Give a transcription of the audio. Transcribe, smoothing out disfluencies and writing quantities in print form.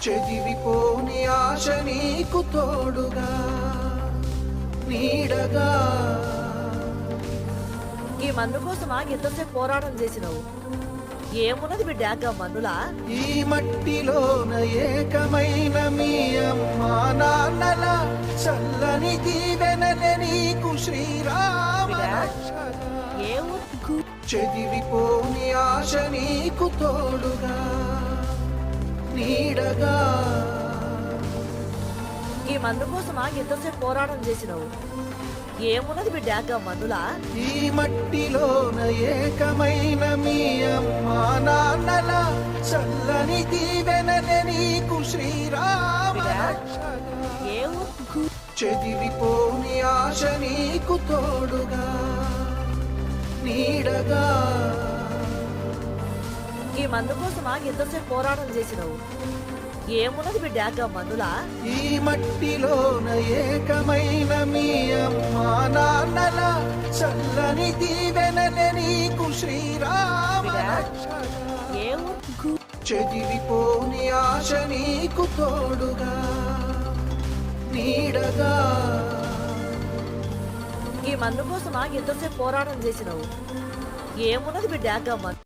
చెదిరిపోని ఆశ నీకు తోడుగా నీడగా. ఈ మన్ను కోసమా ఎంతసేపు పోరాటం చేసినావు? ఏమున్నది బిడ్డ మన్నులా? ఈ మట్టిలోన ఏకమైన మీ అమ్మా నాన్నల చల్లని దీవెనలే నీకు శ్రీరామ రక్షగా. ఏ ఊరు? చెదిరిపోని ఆశ నీకు తోడుగా నీడగా. ఈ మన్ను కోసమా ఎంతసేపు పోరాటం చేసినావు? ఏమున్నది బిడ్డ మన్నులా? ఈ మట్టిలోన ఏకమైన మీ అమ్మా నాన్నల చల్లని దీవెనలే నీకు శ్రీరామ రక్షగా. ఏ ఊరు? చెదిరిపోని ఆశ నీకు తోడుగా నీడగా. ఈ మన్ను కోసమా ఎంతసేపు పోరాటం చేసినావు? ఏమున్నది బిడ్డ మన్నులా? ఈ మట్టిలోన ఏకమైన మీ అమ్మా నాన్నల చల్లని దీవెనలే నీకు శ్రీరామ రక్షగా. ఏ ఊరు? చెదిరిపోని ఆశ నీకు తోడుగా నీడగా. ఈ మన్ను కోసమా ఎంతసేపు పోరాటం చేసినావు? ఏమున్నది బిడ్డ మన్ను?